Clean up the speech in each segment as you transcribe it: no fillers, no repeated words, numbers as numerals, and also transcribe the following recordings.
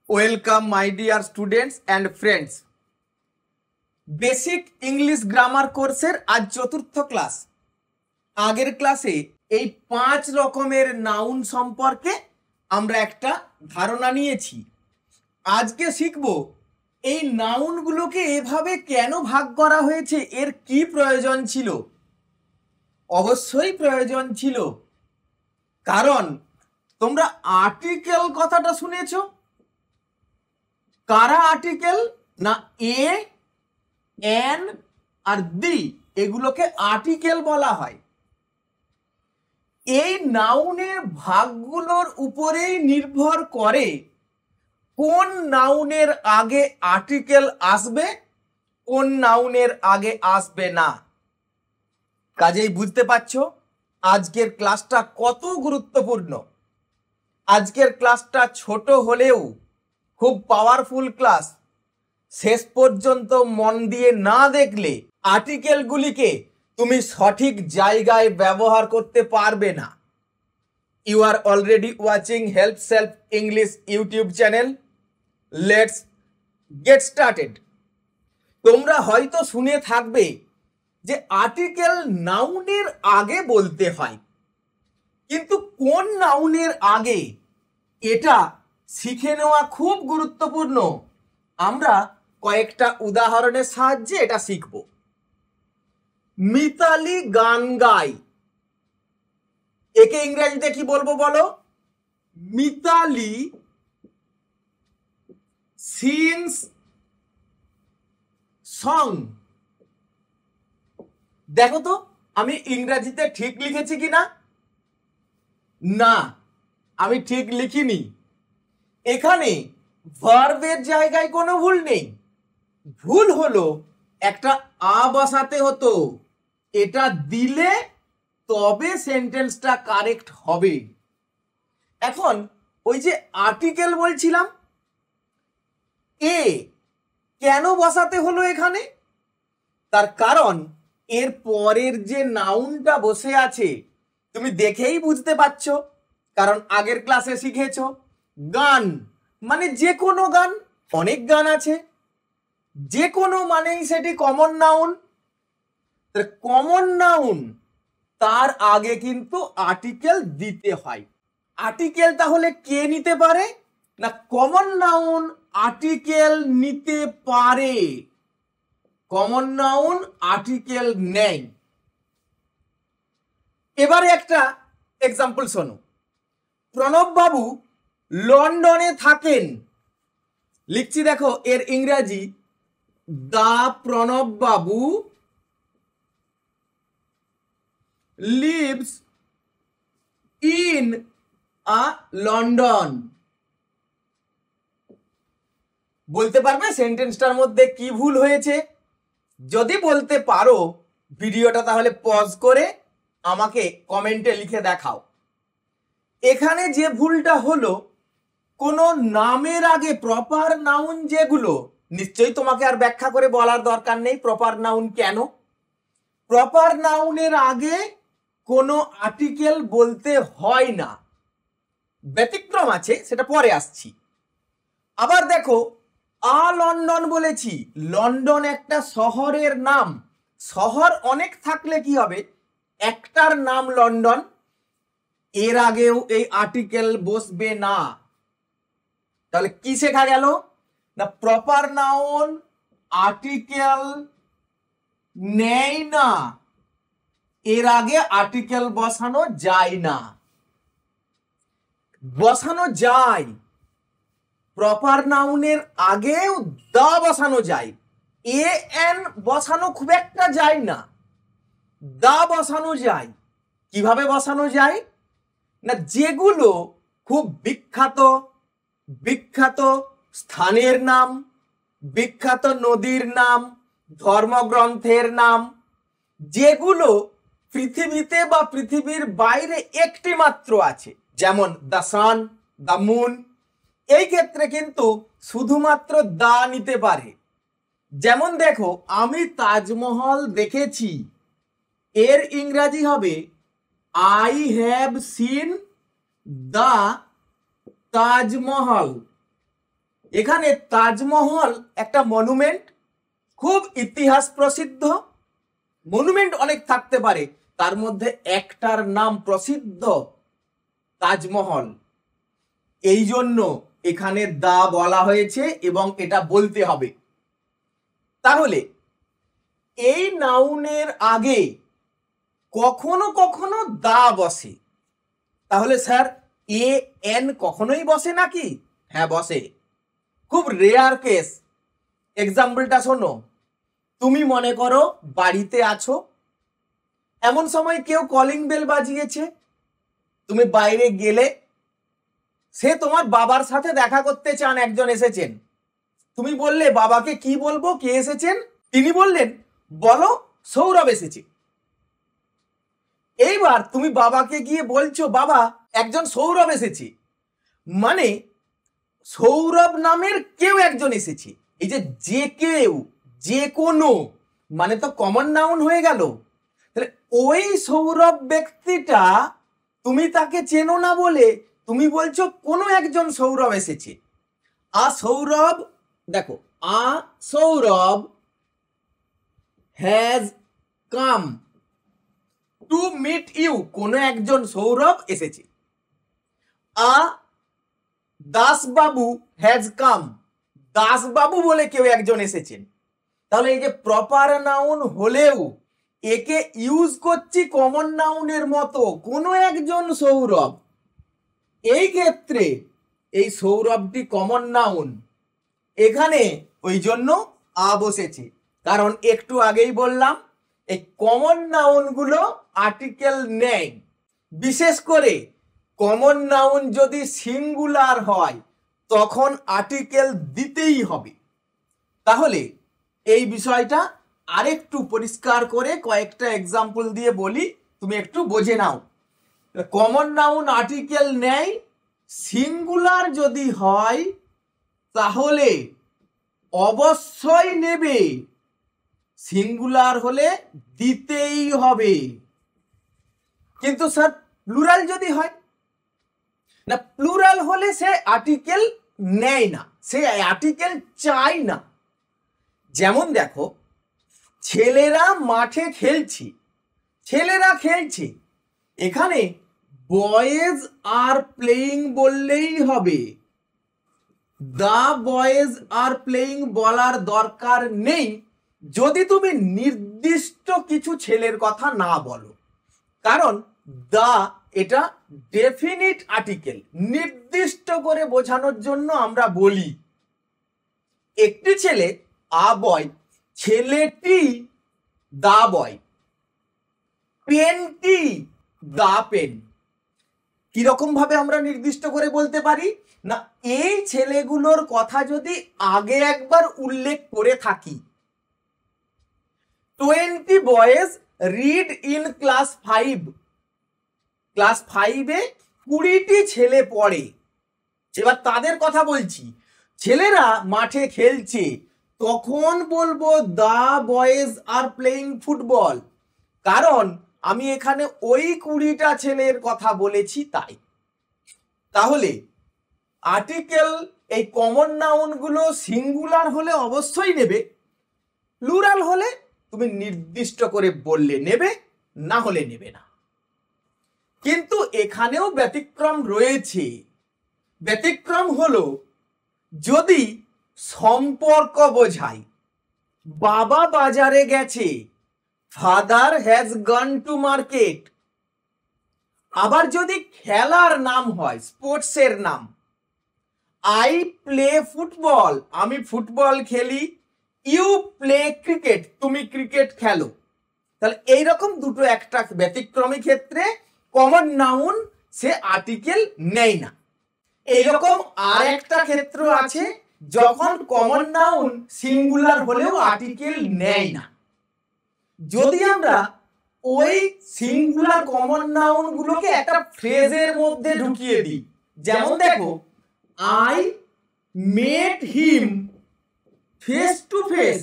Welcome my dear students and friends. Basic English grammar কোর্সের আজ চতুর্থ ক্লাস। আগের ক্লাসে এই 5 রকমের নাউন সম্পর্কে আমরা একটা ধারণা নিয়েছি। আজকে শিখব এই নাউনগুলোকে এভাবে কেন ভাগ করা হয়েছে, এর কি প্রয়োজন ছিল। অবশ্যই প্রয়োজন ছিল, কারণ তোমরা আর্টিকেল কথাটা শুনেছো। কারা আর্টিকেল? না এ, এন আর দি, এগুলোকে আর্টিকেল বলা হয়। এই নাউনের ভাগগুলোর উপরেই নির্ভর করে কোন নাউনের আগে আর্টিকেল আসবে, কোন নাউনের আগে আসবে না। কাজেই বুঝতে পারছো আজকের ক্লাসটা কত গুরুত্বপূর্ণ। আজকের ক্লাসটা ছোট হলেও খুব পাওয়ারফুল ক্লাস। শেষ পর্যন্ত মন দিয়ে না দেখলে আর্টিকেলগুলিকে তুমি সঠিক জায়গায় ব্যবহার করতে পারবে না। You are already watching help self English YouTube channel. Let's get started. তোমরা হয়তো শুনে থাকবে যে আর্টিকেল নাউনের আগে বলতে হয়, কিন্তু কোন নাউনের আগে এটা শিখে নেওয়া খুব গুরুত্বপূর্ণ। আমরা কয়েকটা উদাহরণের সাহায্যে এটা শিখব। মিতালি গান গায়, একে ইংরেজিতে কি বলবো বলো? Mitali sings song. দেখো তো আমি ইংরেজিতে ঠিক লিখেছি কিনা। না, আমি ঠিক লিখিনি। এখানে ভার্বের জায়গায় কোনো ভুল নেই। ভুল হলো একটা আ বসাতে হতো, এটা দিলে তবে সেন্টেন্সটা কারেক্ট হবে। এখন ওই যে আর্টিকেল বলছিলাম, এ কেন বসাতে হলো এখানে? তার কারণ এর পরের যে নাউনটা বসে আছে তুমি দেখেই বুঝতে পারছো, কারণ আগের ক্লাসে শিখেছো। গান মানে যে কোনো গান, অনেক গান আছে। যে কোনো মানেই সেটি কমন নাউন। কমন নাউন তার আগে কিন্তু আর্টিকেল দিতে হয়। আর্টিকেল তাহলে কে নিতে পারে? না কমন নাউন আর্টিকেল নিতে পারে। কমন নাউন আর্টিকেল নেই। এবারে একটা এক্সাম্পল শোনো। প্রণব বাবু লন্ডনে থাকেন। লিখছি দেখো এর ইংরেজি, দা প্রণব বাবু লিভস ইন আ লন্ডন। বলতে পারবে সেন্টেন্সটার মধ্যে কি ভুল হয়েছে? যদি বলতে পারো ভিডিওটা তাহলে পজ করে আমাকে কমেন্টে লিখে দেখাও। এখানে যে ভুলটা হলো, কোনো নামের আগে প্রপার নাউন যেগুলো, নিশ্চয়ই তোমাকে আর ব্যাখ্যা করে বলার দরকার নেই প্রপার নাউন কেন। প্রপার নাউনের আগে কোনো আর্টিকেল বলতে হয় না, ব্যতিক্রম আছে, সেটা পরে আসছি। আবার দেখো আ লন্ডন বলেছি, লন্ডন একটা শহরের নাম। শহর অনেক থাকলে কি হবে, একটার নাম লন্ডন, এর আগেও এই আর্টিকেল বসবে না। তাহলে কি শেখা গেল? না প্রপার নাউন আর্টিকেল নেয় না, এর আগে আর্টিকেল বসানো যায় না। বসানো যায়, প্রপার নাউনের আগেও দা বসানো যায়। এ এন বসানো খুব একটা যায় না, দা বসানো যায়। কিভাবে বসানো যায়? না যেগুলো খুব বিখ্যাত, বিখ্যাত স্থানের নাম, বিখ্যাত নদীর নাম, ধর্মগ্রন্থের নাম, যেগুলো পৃথিবীতে বা পৃথিবীর বাইরে একটি মাত্র আছে, যেমন দ্য সান, দ্য মুন, এই ক্ষেত্রে কিন্তু শুধুমাত্র দা নিতে পারে। যেমন দেখো আমি তাজমহল দেখেছি, এর ইংরেজি হবে I have seen the Taj Mahal. এখানে তাজমহল একটা মনুমেন্ট, খুব ইতিহাস প্রসিদ্ধ। মনুমেন্ট অনেক থাকতে পারে, তার মধ্যে একটার নাম প্রসিদ্ধ, তাজমহল। এই জন্য এখানে দা বলা হয়েছে এবং এটা বলতে হবে। তাহলে এই নাউনের আগে কখনো কখনো দা বসে, তাহলে স্যার এ এন কখনোই বসে নাকি? হ্যাঁ বসে, খুব রেয়ার কেস। এক্সাম্পলটা শোনো, তুমি মনে করো বাড়িতে আছো, এমন সময় কেউ কলিং বেল বাজিয়েছে, তুমি বাইরে গেলে, সে তোমার বাবার সাথে দেখা করতে চান, একজন এসেছেন। তুমি বললে বাবাকে কি বলবো, কে এসেছেন? তিনি বললেন বলো সৌরভ এসেছে। এইবার তুমি বাবাকে গিয়ে বলছো বাবা একজন সৌরভ এসেছে, মানে সৌরভ নামের কেউ একজন এসেছে। এই যে কেউ, যে কোনো, মানে তো কমন নাউন হয়ে গেল। তাহলে ওই সৌরভ ব্যক্তিটা তুমি তাকে চেনো না বলে তুমি বলছো কোনো একজন সৌরভ এসেছে। আ সৌরভ, দেখো a Sourav has come to meet you, কোনো একজন সৌরভ এসেছে। আ দাসবাবু হ্যাজ কাম, দাসবাবু বলে কেউ একজন এসেছেন। তাহলে এই যে প্রপার নাউন হলেও একে ইউজ করছি কমন নাউনের মতো, কোনো একজন সৌরভ। এই ক্ষেত্রে এই সৌরভটি কমন নাউন, এখানে ওই জন্য আ বসেছে। কারণ একটু আগেই বললাম এই কমন নাউনগুলো আর্টিকেল নেয়, বিশেষ করে কমন নাউন যদি সিঙ্গুলার হয় তখন আর্টিকেল দিতেই হবে। তাহলে এই বিষয়টা আরেকটু পরিষ্কার করে কয়েকটা এক্সাম্পল দিয়ে বলি, তুমি একটু বুঝে নাও। কমন নাউন আর্টিকেল নেয়, সিঙ্গুলার যদি হয় তাহলে অবশ্যই নেবে, সিঙ্গুলার হলে দিতেই হবে। কিন্তু স্যার প্লুরাল যদি হয় না, প্লুরাল হলে সে আর্টিকেল নেয় না, সে আর্টিকেল চায় না। যেমন দেখো, ছেলেরা মাঠে খেলছে, ছেলেরা খেলছে, এখানে বয়েজ আর প্লেয়িং বললেই হবে, দা বয়েজ আর প্লেয়িং বলার দরকার নেই যদি তুমি নির্দিষ্ট কিছু ছেলের কথা না বলো। কারণ দা এটা ডেফিনিট আর্টিকেল, নির্দিষ্ট করে বোঝানোর জন্য আমরা বলি। একটি ছেলে আ বয়, ছেলেটি দা বয়, পেনটি দা পেন। কিরকম ভাবে আমরা নির্দিষ্ট করে বলতে পারি না, এই ছেলেগুলোর কথা যদি আগে একবার উল্লেখ করে থাকি, 20 boys read in class 5, class 5-এ 20টি ছেলে পড়ে, এবার তাদের কথা বলছি, ছেলেরা মাঠে খেলছে, তখন বলবো দা বয়েজ আর প্লেইং ফুটবল, কারণ আমি এখানে ওই 20টা ছেলের কথা বলেছি তাই। তাহলে আর্টিকেল এই কমন নাউনগুলো সিঙ্গুলার হলে অবশ্যই নেবে, প্লুরাল হলে তুমি নির্দিষ্ট করে বললে নেবে, না হলে নেবে না। কিন্তু এখানেও ব্যতিক্রম রয়েছে। ব্যতিক্রম হলো যদি সম্পর্ক বোঝায়, বাবা বাজারে গেছে, father has gone to market. আবার যদি খেলার নাম হয়, স্পোর্টসের নাম, আই প্লে ফুটবল, আমি ফুটবল খেলি, ইউ প্লে ক্রিকেট, তুমি ক্রিকেট খেলো। তাহলে এইরকম দুটো একটা ব্যতিক্রমী ক্ষেত্রে কমন নাউন সে আর্টিকেল নেয় না। এইরকম আর একটা ক্ষেত্র আছে যখন কমন নাউন সিঙ্গুলার হলেও আর্টিকেল নেয় না। যদি আমরা ওই সিঙ্গুলার কমন নাউন গুলোকে একটা ফ্রেজের মধ্যে ঢুকিয়ে দিই, যেমন দেখো, I met him face to face,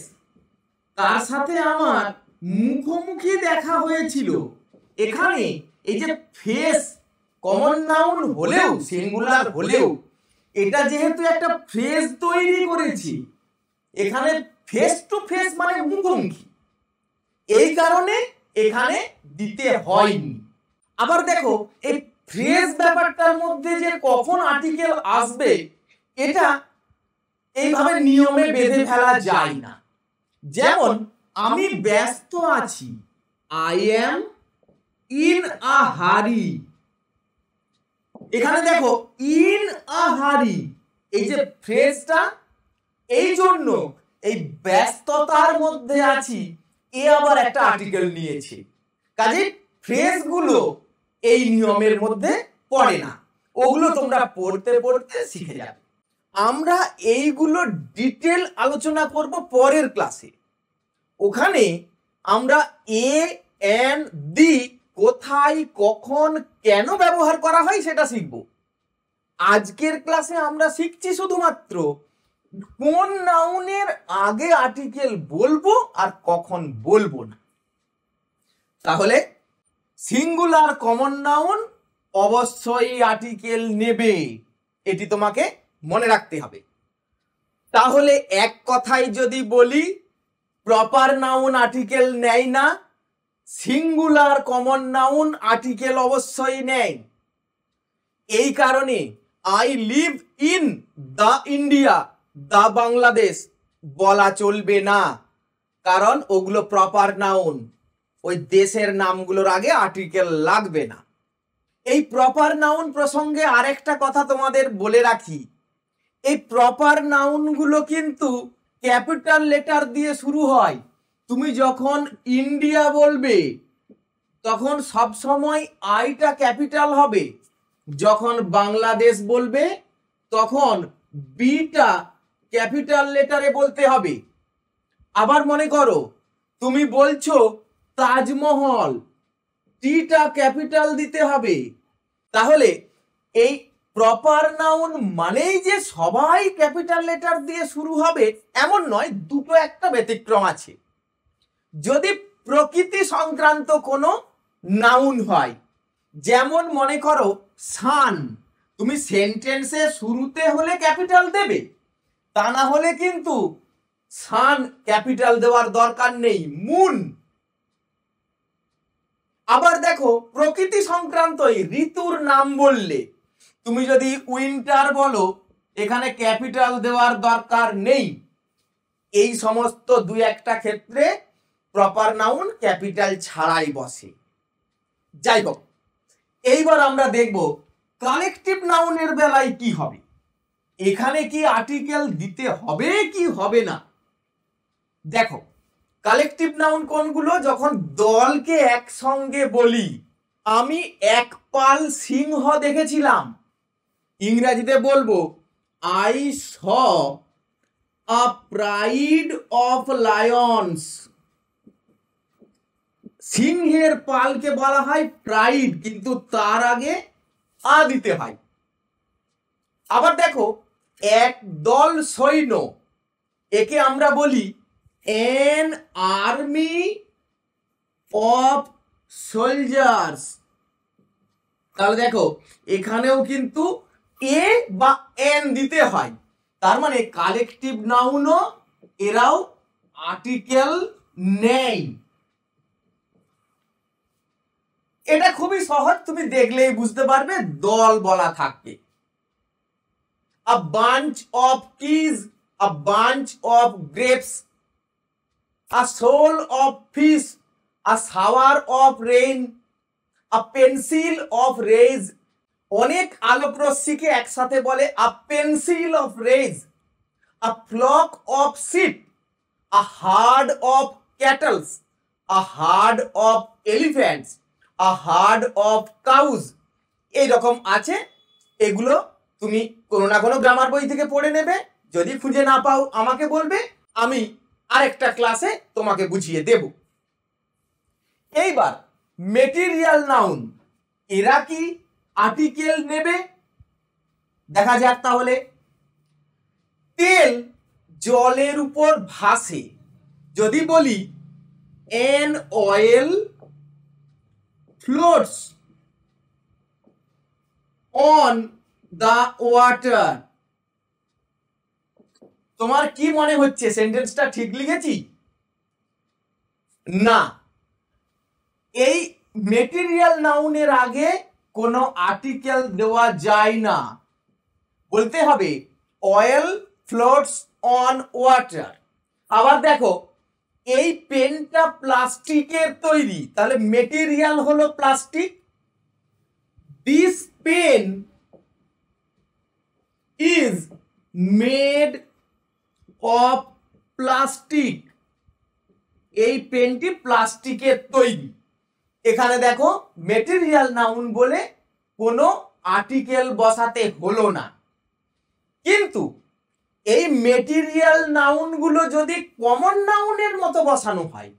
তার সাথে আমার মুখোমুখি দেখা হয়েছিল। এখানে এই যে ফেস কমন নাউন হলেও, সিঙ্গুলার হলেও, এটা যেহেতু একটা ফ্রেজ তৈরি করেছি, এখানে ফেস টু ফেস মানে মুখোমুখি, এই কারণে এখানে দিতে হয়নি। আবার দেখো এই ফ্রেজ ব্যাপারটার মধ্যে যে কখন আর্টিকেল আসবে এটা এইভাবে নিয়মে বেঁধে ফেলা যায় না। যেমন আমি ব্যস্ত আছি, আই এম ইন আ হারি। এখানে দেখো ইন আ হারি, এই যে ফ্রেজটা, এই জন্য এই ব্যস্ততার মধ্যে আছি এ আবার একটা আর্টিকেল নিয়েছে, কাজে ফ্রেজগুলো এই নিয়মের মধ্যে পড়ে না। ওগুলো তোমরা পড়তে পড়তে শিখে যাবে। আমরা এইগুলো ডিটেল আলোচনা করব পরের ক্লাসে। ওখানে আমরা এ এন দি কোথায় কখন কেন ব্যবহার করা হয় সেটা শিখব। আজকের ক্লাসে আমরা শিখছি শুধুমাত্র কোন নাউনের আগে আর্টিকেল বলবো আর কখন বলবো না। তাহলে সিঙ্গুলার কমন নাউন অবশ্যই আর্টিকেল নেবে, এটি তোমাকে মনে রাখতে হবে। তাহলে এক কথায় যদি বলি, প্রপার নাউন আর্টিকেল নেয় না, সিঙ্গুলার কমন নাউন আর্টিকেল অবশ্যই নেয়। এই কারণে I live in the India, the Bangladesh বলা চলবে না, কারণ ওগুলো প্রপার নাউন, ওই দেশের নামগুলোর আগে আর্টিকেল লাগবে না। এই প্রপার নাউন প্রসঙ্গে আরেকটা কথা তোমাদের বলে রাখি, এই প্রপার নাউনগুলো কিন্তু ক্যাপিটাল লেটার দিয়ে শুরু হয়। তুমি যখন ইন্ডিয়া বলবে তখন সব সময় আইটা ক্যাপিটাল হবে, যখন বাংলাদেশ বলবে তখন বিটা ক্যাপিটাল লেটারে বলতে হবে। আবার মনে করো তুমি বলছো তাজমহল, টিটা ক্যাপিটাল দিতে হবে। তাহলে এই প্রপার নাউন মানেই যে সবাই ক্যাপিটাল লেটার দিয়ে শুরু হবে এমন নয়, দুটো একটা ব্যতিক্রম আছে। যদি প্রকৃতি সংক্রান্ত কোনো নাউন হয়, যেমন মনে করো সান, তুমি সেন্টেন্সে শুরুতে হলে ক্যাপিটাল দেবে, তা না হলে কিন্তু সান ক্যাপিটাল দেওয়ার দরকার নেই, মুন। আবার দেখো প্রকৃতি সংক্রান্ত ঋতুর নাম বললে, তুমি যদি উইন্টার বলো এখানে ক্যাপিটাল দেওয়ার দরকার নেই। এই সমস্ত দুই একটা ক্ষেত্রে প্রপার নাউন ক্যাপিটাল ছাড়াই বসে। যাই হোক, এইবার আমরা দেখব কালেকটিভ নাউনের বেলায় কি হবে, এখানে কি আর্টিকেল দিতে হবে কি হবে না। দেখো কালেকটিভ নাউন কোনগুলো, যখন দলকে একসঙ্গে বলি, আমি এক পাল সিংহ দেখেছিলাম, ইংরেজিতে বলবো I saw a pride of Lions. সিংহের পালকে বলা হয় প্রাইড, কিন্তু তার আগে আ দিতে হয়। আবার দেখো এক দল সৈন্য, একে আমরা বলি an army of soldiers। তাহলে দেখো এখানেও কিন্তু এ বা এন দিতে হয়, তার মানে কালেকটিভ নাউনও এরাও আর্টিকেল নেই। এটা খুবই সহজ, তুমি দেখলেই বুঝতে পারবে, দল বলা থাকবে। a bunch of keys, a bunch of grapes, a shoal of fish, a shower of rain, a pencil of rays। অনেক আলোক রশ্মিকে একসাথে বলে a pencil of rays, a flock of sheep, a herd of cattle, a herd of elephants, a herd of cows। এইরকম আছে, এগুলো তুমি কোনো না কোনো গ্রামার বই থেকে পড়ে নেবে, যদি খুঁজে না পাও আমাকে বলবে, আমি আরেকটা ক্লাসে তোমাকে বুঝিয়ে দেব। এইবার মেটেরিয়াল নাউন, এরা কি আর্টিকেল নেবে দেখা যাক। তাহলে তেল জলের উপর ভাসে, যদি বলি an oil floats on the water, তোমার কি মনে হচ্ছে সেন্টেন্সটা ঠিক লিখেছি? না, এই মেটেরিয়াল নাউনের আগে কোনো আর্টিকেল দেওয়া যায় না, বলতে হবে অয়েল ফ্লোটস অন ওয়াটার। আবার দেখো, এই পেনটা প্লাস্টিকের তৈরি, তাহলে মেটেরিয়াল হলো plastic. This pen is made of plastic, এই পেনটি প্লাস্টিকের তৈরি। এখানে দেখো মেটেরিয়াল নাউন বলে কোনো আর্টিকেল বসাতে হলো না। কিন্তু এই মেটেরিয়াল নাউনগুলো যদি কমন নাউনের মতো বসানো হয়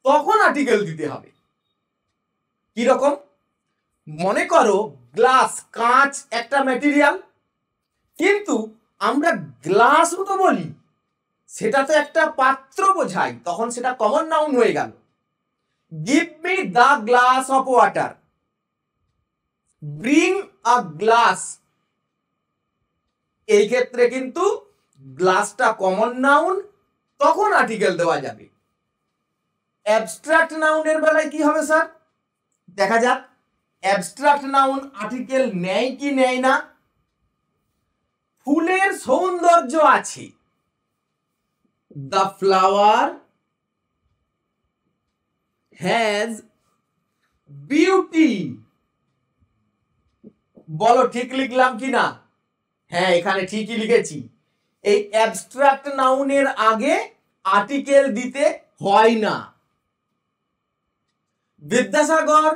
তখন আর্টিকেল দিতে হবে। কি রকম? মনে করো গ্লাস, কাঁচ একটা মেটেরিয়াল, কিন্তু আমরা গ্লাসও তো বলি, সেটা তো একটা পাত্র বোঝায়, তখন সেটা কমন নাউন হয়ে গেল। Give me the glass of water, bring a glass, এই ক্ষেত্রে কিন্তু গ্লাসটা কমন নাউন, তখন আর্টিকেল দেওয়া যাবে। অ্যাবস্ট্রাক্ট নাউনের বেলায় কি হবে স্যার? দেখা যাক অ্যাবস্ট্রাক্ট নাউন আর্টিকেল নেয় কি নেয় না। ফুলের সৌন্দর্য আছে, দ্য ফ্লাওয়ার হ্যাজ বিউটি। বলো ঠিক লিখলাম কি না? হ্যাঁ, এখানে ঠিকই লিখেছি। এই অ্যাবস্ট্রাক্ট নাউনের আগে আর্টিকেল দিতে হয় না। Vidyasagar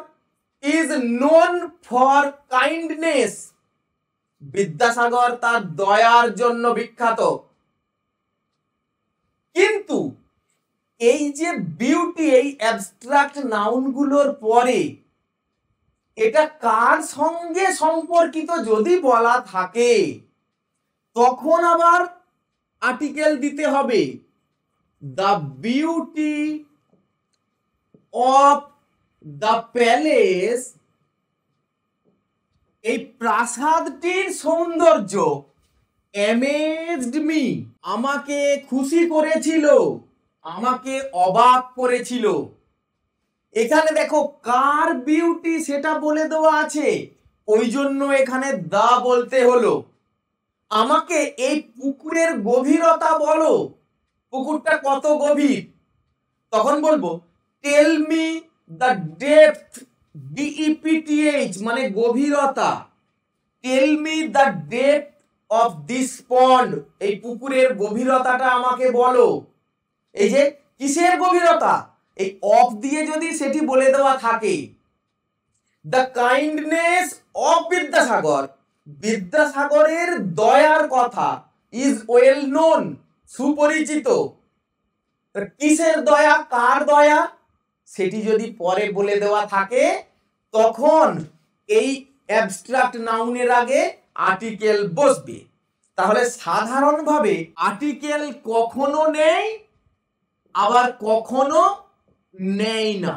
is known for kindness, Vidyasagar তার দয়ার জন্য বিখ্যাত। কিন্তু এই যে বিউটি, এই অ্যাবস্ট্রাক্ট নাউনগুলোর পরে এটা কার সঙ্গে সম্পর্কিত যদি বলা থাকে তখন আবার আর্টিকেল দিতে হবে। The beauty of the palace, এই প্রাসাদটির সৌন্দর্য অ্যামেজড মি, আমাকে খুশি করেছিল, আমাকে অবাক করেছিল। এখানে দেখো কার বিউটি সেটা বলে দেওয়া আছে, ওই জন্য এখানে দা বলতে হলো। আমাকে এই পুকুরের গভীরতা বলো, পুকুরটা কত গভীর, তখন বলবো tell me the depth, DEPTH মানে গভীরতা। Tell me the depth of this pond, এই পুকুরের গভীরতাটা আমাকে বলো। এই যে কিসের গভীরতা, এই অফ দিয়ে যদি সেটি বলে দেওয়া থাকে। দ্য কাইন্ডনেস অফ বিদ্যাসাগর, বিদ্যাসাগরের দয়ার কথা ইজ ওয়েল নোন, সুপরিচিত। কিসের দয়া, কার দয়া, সেটি যদি পরে বলে দেওয়া থাকে তখন এই অ্যাবস্ট্রাক্ট নাউনের আগে আর্টিকেল বসবে। তাহলে সাধারণভাবে আর্টিকেল কখনো নেই আবার কখনো নেই না।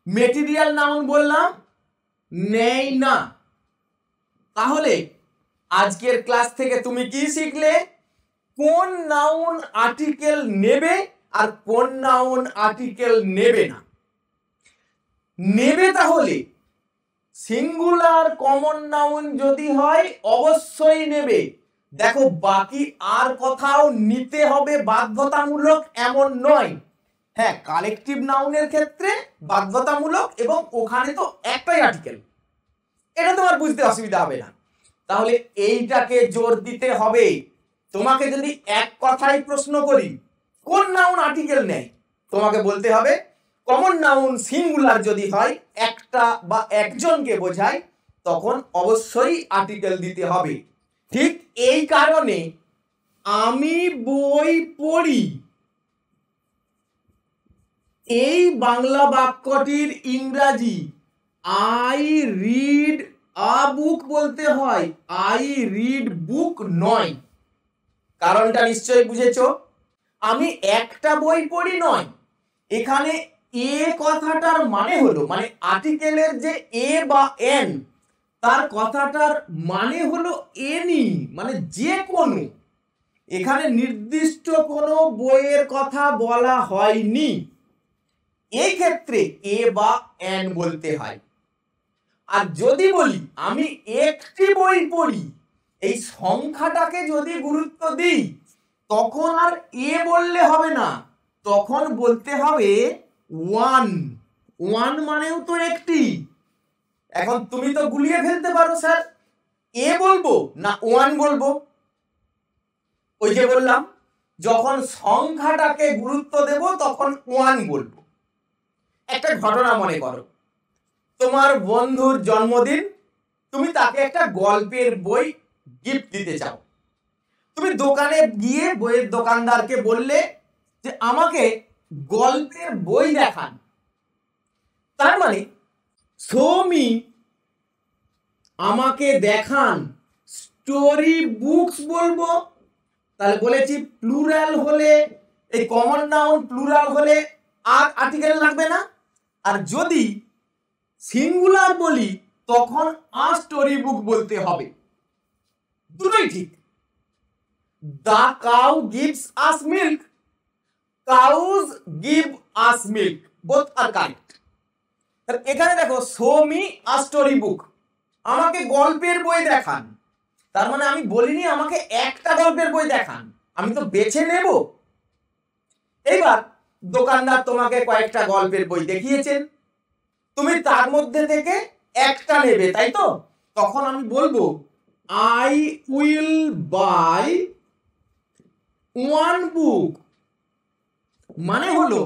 মেটেরিয়াল নাউন বললাম নেই না। তাহলে আজকের ক্লাস থেকে তুমি কি শিখলে? কোন নাউন আর্টিকেল নেবে আর কোন নাউন আর্টিকেল নেবে না। নেবে তাহলে সিঙ্গুলার কমন নাউন যদি হয় অবশ্যই নেবে। দেখো বাকি আর কোথাও নিতে হবে বাধ্যতামূলক এমন নয়। হ্যাঁ, কালেকটিভ নাউনের ক্ষেত্রে বাধ্যতামূলক এবং ওখানে তো একটাই আর্টিকেল, এটা তোমার বুঝতে অসুবিধা হবে না। তাহলে এইটাকে জোর দিতে হবে। তোমাকে যদি এক কথায় প্রশ্ন করি কোন নাউন আর্টিকেল নেয়, তোমাকে বলতে হবে কমন নাউন সিঙ্গুলার যদি হয়, একটা বা একজনকে বোঝায়, তখন অবশ্যই আর্টিকেল দিতে হবে। ঠিক এই কারণে আমি বই পড়ি, এই বাংলা বাক্যটির ইংরাজি আই রিড আ বুক বলতে হয়, আই রিড বুক নয়। কারণটা নিশ্চয়ই বুঝেছো। আমি একটা বই পড়ি নয়, এখানে এ কথাটার মানে হলো, মানে আর্টিকেলের যে এ বা এন, তার কথাটার মানে হলো এনি, মানে যে কোনো। এখানে নির্দিষ্ট কোনো বইয়ের কথা বলা হয়নি। এই ক্ষেত্রে এ বা এন বলতে হয়। আর যদি বলি আমি একটি বই পড়ি, এই সংখ্যাটাকে যদি গুরুত্ব দিই, তখন আর এ বললে হবে না, তখন বলতে হবে ওয়ান। ওয়ান মানেও তো একটি। এখন তুমি তো গুলিয়ে ফেলতে পারো, স্যার এ বলবো না ওয়ান বলবো। ওই যে বললাম, যখন সংখ্যাটাকে গুরুত্ব দেব তখন ওয়ান বলবো। একটা ঘটনা মনে করো, তোমার বন্ধুর জন্মদিন, তুমি তাকে একটা গল্পের বই গিফট দিতে চাও। তুমি দোকানে গিয়ে বইয়ের দোকানদারকে বললে যে আমাকে গল্পের বই দেখান। তার মানে শো মি, আমাকে দেখান স্টোরি বুকস বলবো। তাহলে বলেছি প্লুরাল হলে, এই কমন নাউন প্লুরাল হলে আর আর্টিকেল লাগবে না। আর যদি সিঙ্গুলার বলি তখন আ স্টোরি বুক বলতে হবে। দুটোই ঠিক। The cow gives us milk, cows give us milk, both are correct. এখানে দেখো show me a story book, আমাকে গল্পের বই দেখান। তার মানে আমি বলিনি আমাকে একটা গল্পের বই দেখান, আমি তো বেছে নেব। এইবার দোকানদার তোমাকে কয়েকটা গল্পের বই দেখিয়েছেন, তুমি তার মধ্যে থেকে একটা নেবে, তাই তো? তখন আমি বলবো I will buy one book, মানে হলো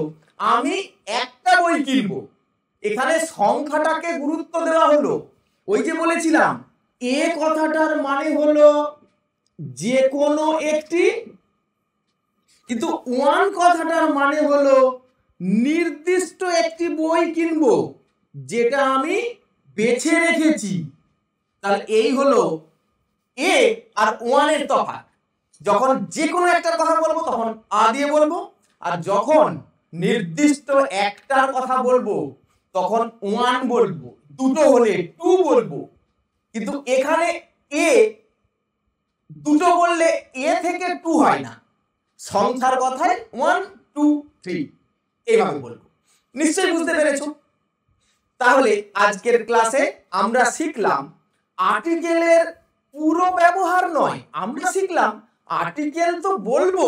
আমি একটা বই কিনবো। এখানে সংখ্যাটাকে গুরুত্ব দেওয়া হলো। ওই যে বলেছিলাম এ কথাটার মানে হলো যে কোনো একটি, কিন্তু ওয়ান কথাটার মানে হলো নির্দিষ্ট একটি বই কিনবো যেটা আমি বেছে রেখেছি। তাহলে এই হলো এ আর ওয়ানের তফাৎ। যখন যে কোনো একটা কথা বলবো তখন আ দিয়ে বলবো, আর যখন নির্দিষ্ট একটার কথা বলবো তখন ওয়ান বলবো, দুটো হলে টু বলবো। কিন্তু এখানে এ দুটো বললে এ থেকে টু হয় না, সংখ্যার কথায় 1 2 3 এইভাবে বলবো। নিশ্চয়ই বুঝতে পেরেছো? তাহলে আজকের ক্লাসে আমরা শিখলাম আর্টিকেলের পুরো ব্যবহার নয়, আমরা শিখলাম আর্টিকেল তো বলবো,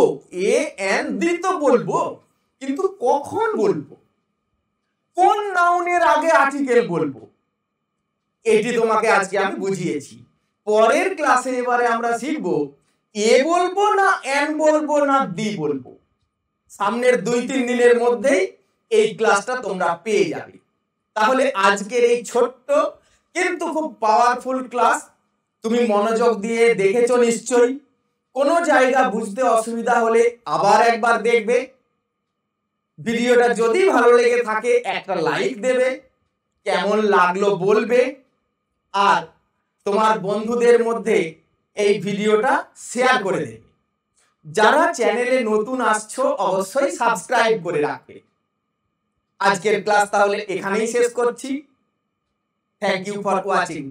এ এন দি তো বলবো, কিন্তু কখন বলবো, কোন নাউনের আগে আর্টিকেল বলবো, এটি তোমাকে আজকে আমি বুঝিয়েছি। পরের ক্লাসে এবারে আমরা শিখবো এ বলবো না এন বলবো না দি বলবো। সামনের 2-3 দিনের মধ্যেই এই ক্লাসটা তোমরা পেয়ে যাবে। তাহলে আজকের এই ছোট্ট কিন্তু খুব পাওয়ারফুল ক্লাস তুমি মনোযোগ দিয়ে দেখেছো নিশ্চয়ই। কোনো জায়গা বুঝতে অসুবিধা হলে আবার একবার দেখবে। ভিডিওটা যদি ভালো লেগে থাকে একটা লাইক দেবে, কেমন লাগলো বলবে, আর তোমার বন্ধুদের মধ্যে এই ভিডিওটা শেয়ার করে দেবে। যারা চ্যানেলে নতুন আসছো অবশ্যই সাবস্ক্রাইব করে রাখবে। আজকের ক্লাস তাহলে এখানেই শেষ করছি। Thank you for watching.